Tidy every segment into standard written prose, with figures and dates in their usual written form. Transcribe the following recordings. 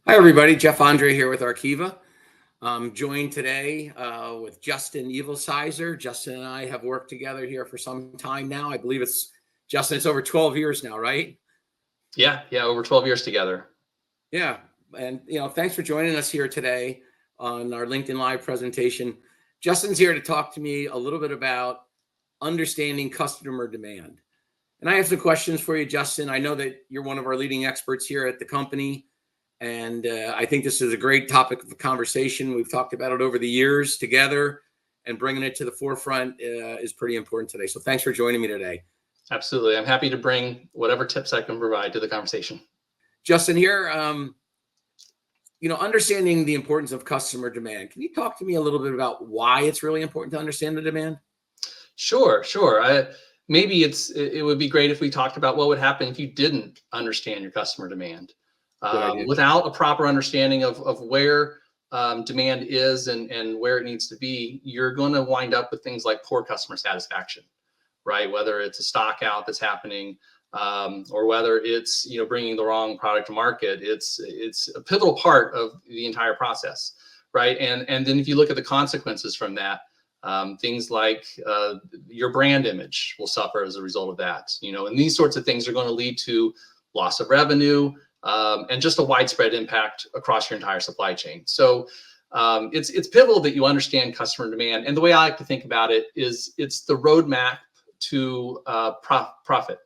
Hi, everybody. Jeff Andre here with Arkieva. I'm joined today with Justin Evilsizer. Justin and I have worked together here for some time now. I believe Justin, it's over 12 years now, right? Yeah, over 12 years together. Yeah. And, thanks for joining us here today on our LinkedIn Live presentation. Justin's here to talk to me a little bit about understanding customer demand. And I have some questions for you, Justin. I know that you're one of our leading experts here at the company. And I think this is a great topic of conversation. We've talked about it over the years together, and bringing it to the forefront is pretty important today. So thanks for joining me today. Absolutely. I'm happy to bring whatever tips I can provide to the conversation. Justin, here, understanding the importance of customer demand. Can you talk to me a little bit about why it's really important to understand the demand? Sure. Maybe it would be great if we talked about what would happen if you didn't understand your customer demand. Good idea. Without a proper understanding of where demand is and where it needs to be, you're going to wind up with things like poor customer satisfaction, right? Whether it's a stock out that's happening, or whether it's bringing the wrong product to market, it's a pivotal part of the entire process, right? And then if you look at the consequences from that, things like your brand image will suffer as a result of that, and these sorts of things are going to lead to loss of revenue, and just a widespread impact across your entire supply chain. So it's pivotal that you understand customer demand. And the way I like to think about it is it's the roadmap to profit.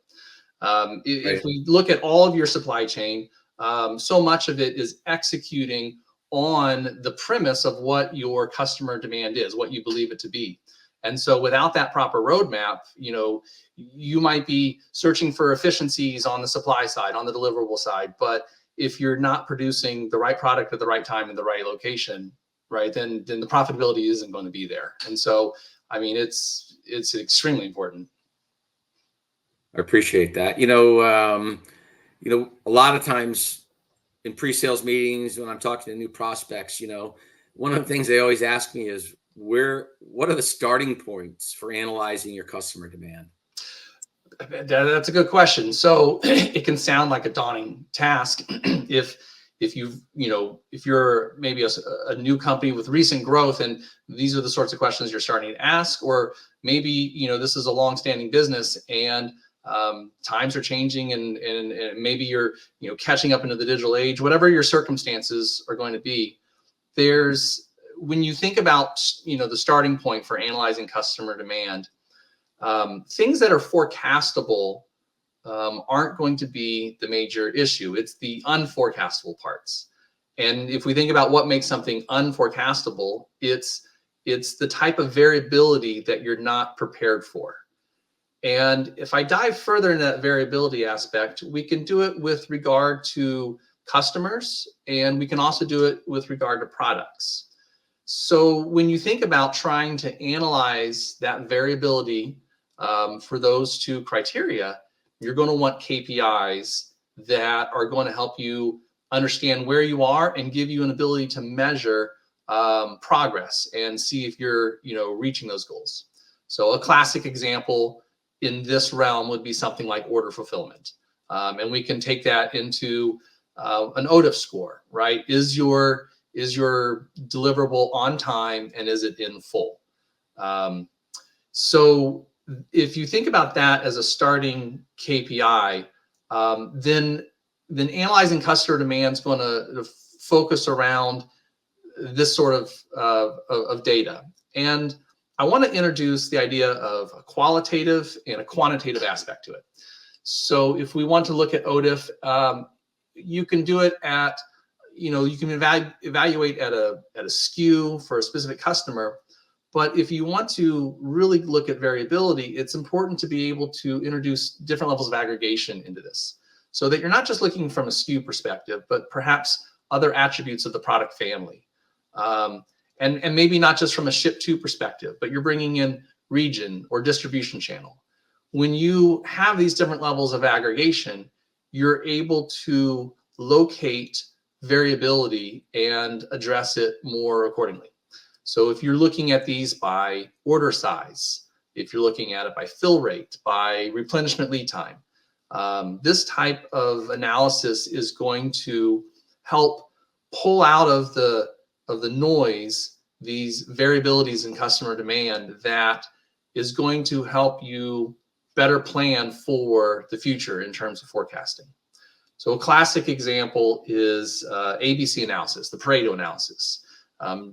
If we look at all of your supply chain, so much of it is executing on the premise of what your customer demand is, what you believe it to be. And so without that proper roadmap, you might be searching for efficiencies on the supply side, on the deliverable side. But if you're not producing the right product at the right time in the right location, right, then the profitability isn't going to be there. And so, I mean, it's extremely important. I appreciate that. A lot of times in pre-sales meetings, when I'm talking to new prospects, one of the things they always ask me is what are the starting points for analyzing your customer demand? That's a good question. So it can sound like a daunting task if you're maybe a new company with recent growth, and these are the sorts of questions you're starting to ask, or maybe this is a long-standing business and times are changing, and maybe you're catching up into the digital age. Whatever your circumstances are going to be, when you think about the starting point for analyzing customer demand, things that are forecastable aren't going to be the major issue. It's the unforecastable parts. And if we think about what makes something unforecastable, it's the type of variability that you're not prepared for. And if I dive further into that variability aspect, we can do it with regard to customers, and we can also do it with regard to products. So when you think about trying to analyze that variability for those two criteria, you're going to want KPIs that are going to help you understand where you are and give you an ability to measure progress and see if you're reaching those goals. So a classic example in this realm would be something like order fulfillment. And we can take that into an OTIF score, right? Is your deliverable on time, and is it in full? So if you think about that as a starting KPI, then analyzing customer demand is going to focus around this sort of data. And I want to introduce the idea of a qualitative and a quantitative aspect to it. So if we want to look at OTIF, you can do it at, you can evaluate at a SKU for a specific customer. But if you want to really look at variability, it's important to be able to introduce different levels of aggregation into this, so that you're not just looking from a SKU perspective, but perhaps other attributes of the product family. And maybe not just from a ship to perspective, but you're bringing in region or distribution channel. When you have these different levels of aggregation, you're able to locate variability and address it more accordingly. So if you're looking at these by order size, if you're looking at it by fill rate, by replenishment lead time, this type of analysis is going to help pull out of the noise these variabilities in customer demand that is going to help you better plan for the future in terms of forecasting. So a classic example is ABC analysis, the Pareto analysis.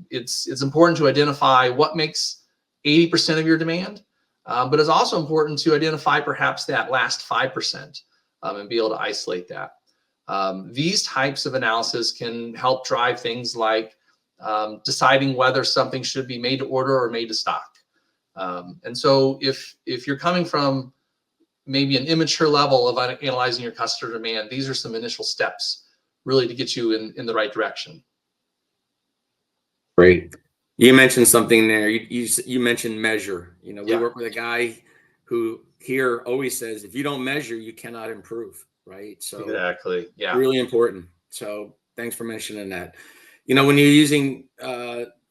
It's important to identify what makes 80% of your demand, but it's also important to identify perhaps that last 5% and be able to isolate that. These types of analysis can help drive things like deciding whether something should be made to order or made to stock. And so if you're coming from maybe an immature level of analyzing your customer demand, these are some initial steps really to get you in the right direction. Great. You mentioned something there. You mentioned measure. You know, we Yeah. work with a guy who here always says, if you don't measure, you cannot improve, right? So Exactly. Yeah. really important. So thanks for mentioning that. You know, when you're using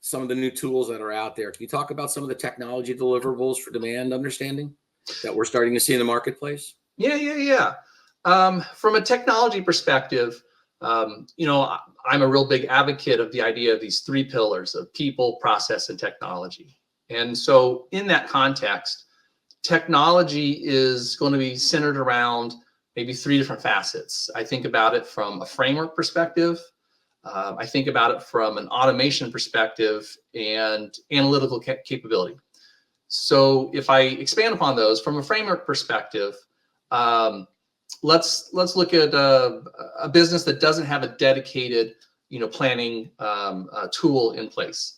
some of the new tools that are out there, can you talk about some of the technology deliverables for demand understanding that we're starting to see in the marketplace? Yeah. From a technology perspective, you know, I'm a real big advocate of the idea of these 3 pillars of people, process, and technology. And so in that context, technology is going to be centered around maybe 3 different facets. I think about it from a framework perspective. I think about it from an automation perspective and analytical capability. So if I expand upon those from a framework perspective, let's look at a business that doesn't have a dedicated, you know, planning tool in place.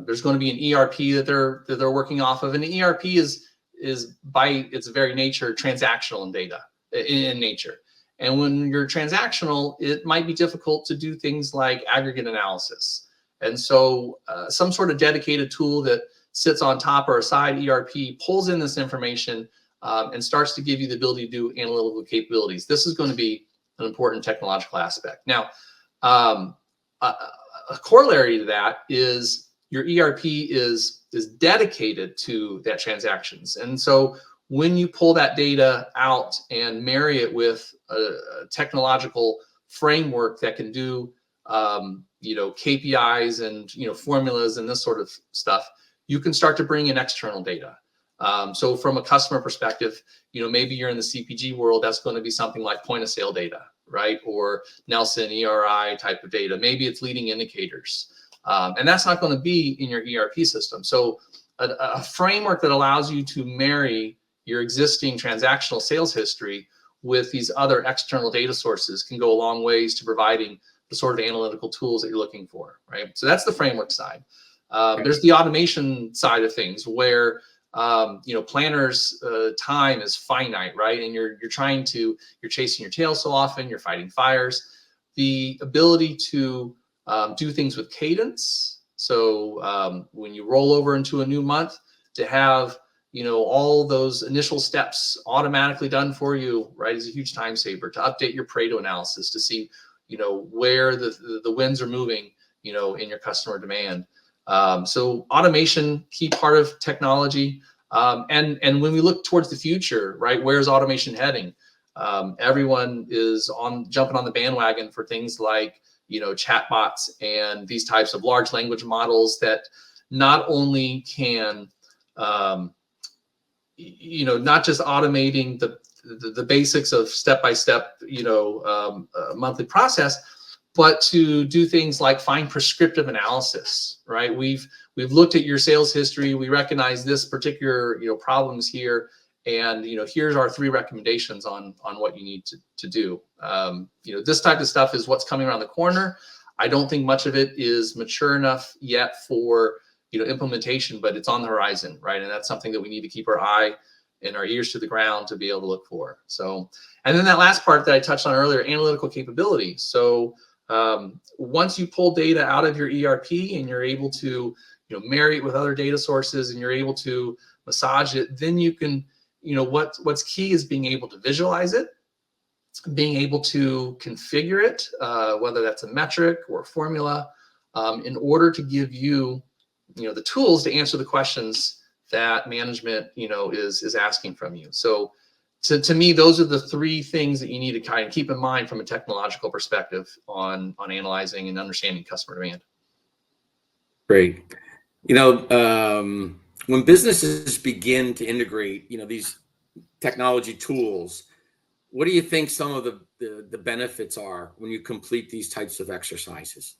There's going to be an ERP that they're working off of, and the ERP is by its very nature transactional in nature. And when you're transactional, it might be difficult to do things like aggregate analysis. And so some sort of dedicated tool that sits on top or aside ERP pulls in this information and starts to give you the ability to do analytical capabilities. This is going to be an important technological aspect. Now, a corollary to that is your ERP is dedicated to that transactions. And so when you pull that data out and marry it with a technological framework that can do you know, KPIs and, you know, formulas and this sort of stuff, you can start to bring in external data. So from a customer perspective, you know, maybe you're in the CPG world, that's going to be something like point of sale data, right? Or Nelson ERI type of data. Maybe it's leading indicators. And that's not going to be in your ERP system. So a framework that allows you to marry your existing transactional sales history with these other external data sources can go a long ways to providing the sort of analytical tools that you're looking for, right? So that's the framework side. There's the automation side of things where you know, planners' time is finite, right? And you're chasing your tail so often, you're fighting fires. The ability to do things with cadence. So when you roll over into a new month, to have, you know, all those initial steps automatically done for you, right, is a huge time saver. To update your Pareto analysis to see, you know, where the winds are moving, you know, in your customer demand. So automation, key part of technology. And when we look towards the future, right, where's automation heading? Everyone is jumping on the bandwagon for things like, you know, chatbots and these types of large language models that not only can, you know, not just automating the basics of step-by-step, you know, monthly process, but to do things like find prescriptive analysis, right? We've looked at your sales history. We recognize this particular, you know, problems here, and, you know, here's our 3 recommendations on what you need to do. You know, this type of stuff is what's coming around the corner. I don't think much of it is mature enough yet for, you know, implementation, but it's on the horizon, right? And that's something that we need to keep our eye and our ears to the ground to be able to look for. So, and then that last part that I touched on earlier, analytical capability. So once you pull data out of your ERP and you're able to, you know, marry it with other data sources and you're able to massage it, then you can, you know, what's key is being able to visualize it, being able to configure it, whether that's a metric or a formula, in order to give you, you know, the tools to answer the questions that management, you know, is asking from you. So to me, those are the three things that you need to kind of keep in mind from a technological perspective on analyzing and understanding customer demand. Great. When businesses begin to integrate, these technology tools, what do you think some of the benefits are when you complete these types of exercises?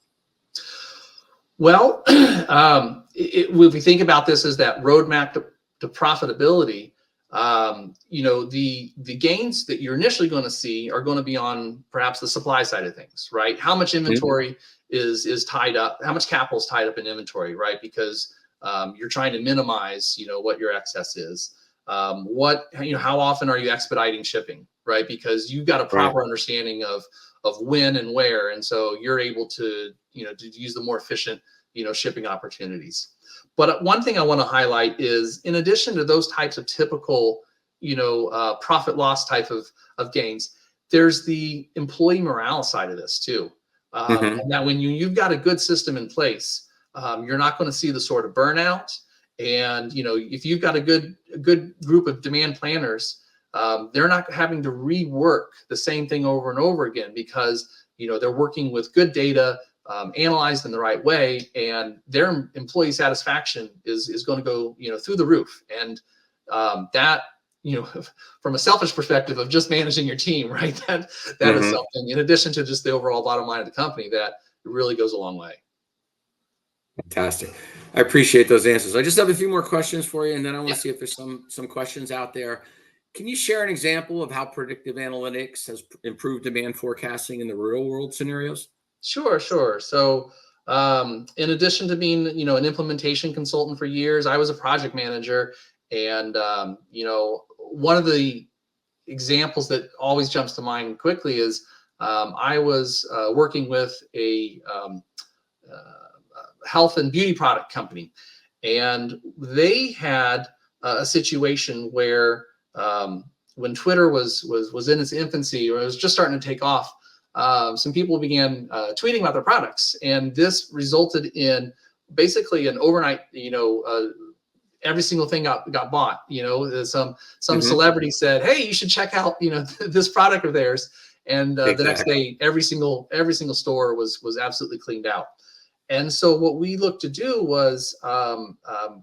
Well, if we think about this as that roadmap to profitability, the gains that you're initially going to see are going to be on perhaps the supply side of things, right? How much inventory is tied up? How much capital is tied up in inventory, right? Because you're trying to minimize, what your excess is. How often are you expediting shipping, right? Because you've got a proper understanding of when and where, and so you're able to use the more efficient shipping opportunities. But one thing I want to highlight is, in addition to those types of typical profit loss type of gains, there's the employee morale side of this too. And that when you've got a good system in place, you're not going to see the sort of burnout. And if you've got a good group of demand planners, they're not having to rework the same thing over and over again, because they're working with good data, analyzed in the right way, and their employee satisfaction is going to go through the roof. And that from a selfish perspective of just managing your team, right, that is something, in addition to just the overall bottom line of the company, that really goes a long way. Fantastic. I appreciate those answers. I just have a few more questions for you, and then I want to see if there's some questions out there. Can you share an example of how predictive analytics has improved demand forecasting in the real world scenarios? Sure. So in addition to being, an implementation consultant for years, I was a project manager. And, one of the examples that always jumps to mind quickly is I was working with a health and beauty product company. And they had a situation where when Twitter was in its infancy, or it was just starting to take off, some people began tweeting about their products, and this resulted in basically an overnight, every single thing got bought. Some celebrity said, "Hey, you should check out, this product of theirs," and the next day, every single store was absolutely cleaned out. And so what we looked to do was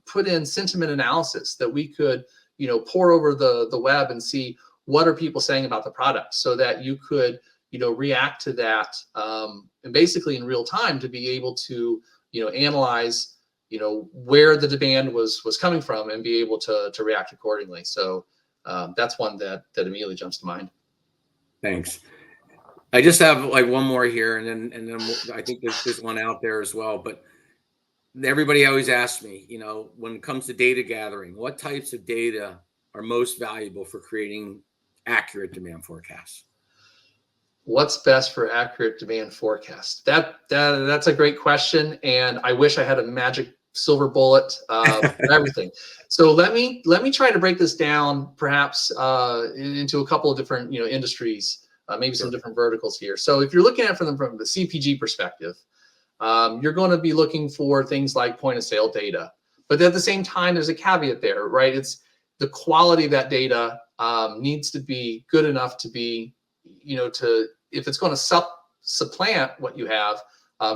put in sentiment analysis that we could, pour over the web and see what are people saying about the product, so that you could react to that, and basically in real time to be able to, analyze, where the demand was coming from, and be able to react accordingly. So that's one that immediately jumps to mind. Thanks. I just have like one more here, and then I think there's one out there as well. But everybody always asks me, when it comes to data gathering, what types of data are most valuable for creating accurate demand forecasts? What's best for accurate demand forecast? That's a great question, and I wish I had a magic silver bullet for everything. So let me try to break this down, perhaps into a couple of different industries, maybe some different verticals here. So if you're looking at it from the CPG perspective, you're going to be looking for things like point of sale data, but at the same time, there's a caveat there, right? It's the quality of that data needs to be good enough to be, if it's going to supplant what you have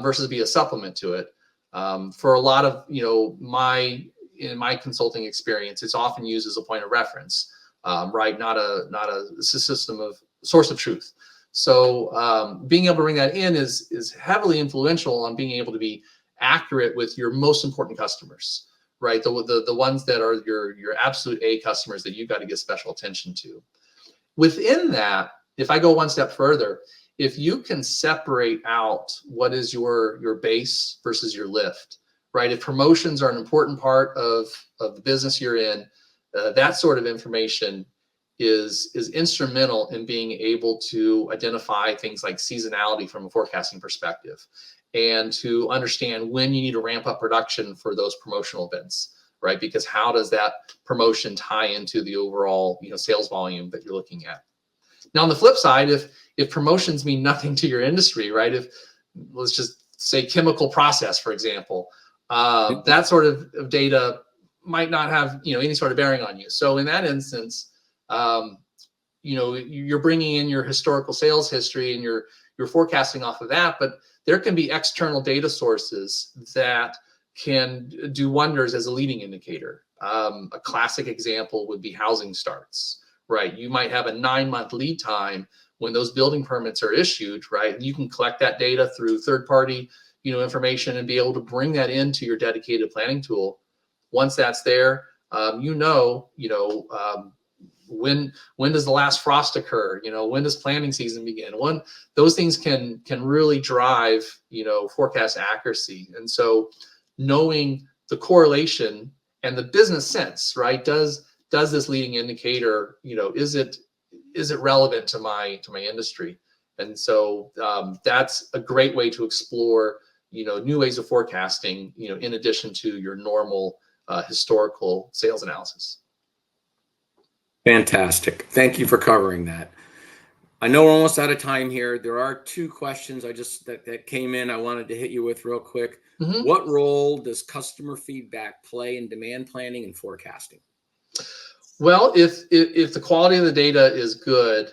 versus be a supplement to it. For a lot of, in my consulting experience, it's often used as a point of reference, right? Not a system of source of truth. So being able to bring that in is heavily influential on being able to be accurate with your most important customers, right? The ones that are your absolute A customers that you've got to give special attention to. Within that, if I go one step further, if you can separate out what is your base versus your lift, right? If promotions are an important part of the business you're in, that sort of information is instrumental in being able to identify things like seasonality from a forecasting perspective, and to understand when you need to ramp up production for those promotional events, right? Because how does that promotion tie into the overall sales volume that you're looking at? Now, on the flip side, if promotions mean nothing to your industry, right? If, let's just say, chemical process, for example, that sort of data might not have any sort of bearing on you. So in that instance, you're bringing in your historical sales history and you're forecasting off of that, but there can be external data sources that can do wonders as a leading indicator. A classic example would be housing starts, right? You might have a 9-month lead time when those building permits are issued, right? You can collect that data through third-party, information and be able to bring that into your dedicated planning tool. Once that's there, when does the last frost occur? When does planting season begin? Those things can really drive, forecast accuracy. And so knowing the correlation and the business sense, right? Does this leading indicator, is it relevant to my industry? And so that's a great way to explore, new ways of forecasting, in addition to your normal historical sales analysis. Fantastic. Thank you for covering that. I know we're almost out of time here. There are 2 questions that came in I wanted to hit you with real quick. Mm-hmm. What role does customer feedback play in demand planning and forecasting? Well, if the quality of the data is good,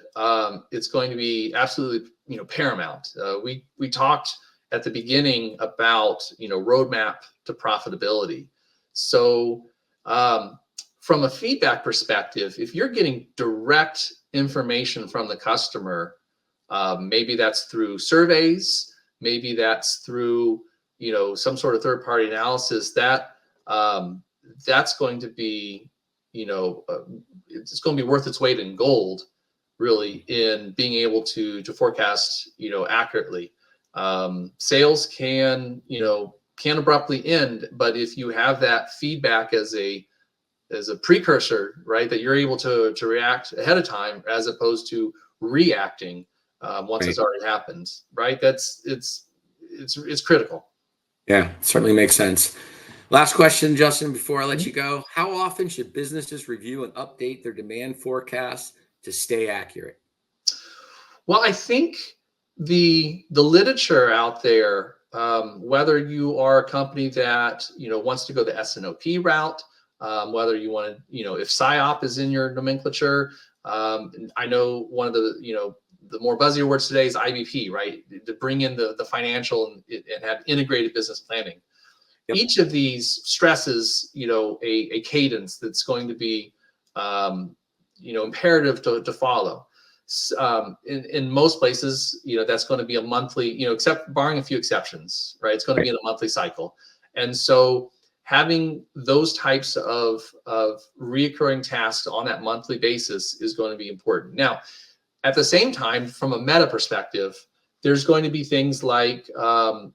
it's going to be absolutely paramount. We talked at the beginning about roadmap to profitability. So from a feedback perspective, if you're getting direct information from the customer, maybe that's through surveys, maybe that's through some sort of third-party analysis, that's going to be it's going to be worth its weight in gold, really, in being able to forecast accurately. Sales can abruptly end, but if you have that feedback as a precursor, right, that you're able to react ahead of time as opposed to reacting once it's already happened, right? It's critical. Yeah, certainly makes sense. Last question, Justin, before I let you go. How often should businesses review and update their demand forecasts to stay accurate? Well, I think the literature out there, whether you are a company that wants to go the S&OP route, whether you want to, if PSYOP is in your nomenclature, I know one of the the more buzzy words today is IBP, right? To bring in the financial and have integrated business planning. Yep. Each of these stresses, a cadence that's going to be, imperative to follow. In most places, that's going to be a monthly, except barring a few exceptions, right? It's going to be in a monthly cycle. And so having those types of reoccurring tasks on that monthly basis is going to be important. Now, at the same time, from a meta perspective, there's going to be things like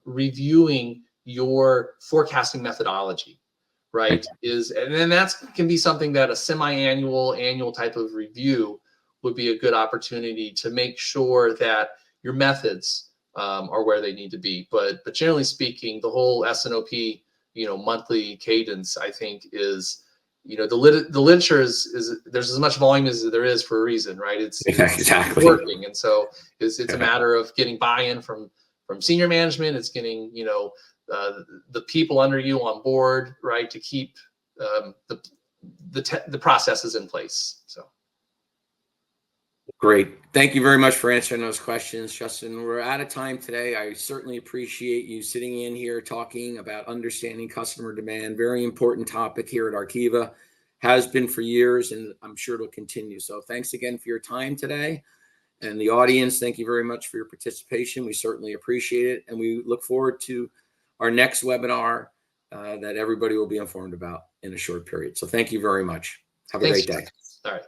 reviewing your forecasting methodology, right? And then that can be something that a semi-annual, annual type of review would be a good opportunity to make sure that your methods are where they need to be. But generally speaking, the whole S&OP, monthly cadence, I think is, the literature is there's as much volume as there is for a reason, right? It's exactly working, and so it's a matter of getting buy-in from senior management. It's getting the people under you on board, right, to keep the processes in place. So great. Thank you very much for answering those questions, Justin. We're out of time today. I certainly appreciate you sitting in here talking about understanding customer demand. Very important topic here at Arkieva. Has been for years, and I'm sure it'll continue. So thanks again for your time today. And the audience, thank you very much for your participation. We certainly appreciate it. And we look forward to our next webinar that everybody will be informed about in a short period. So thank you very much. Have a great day. All right.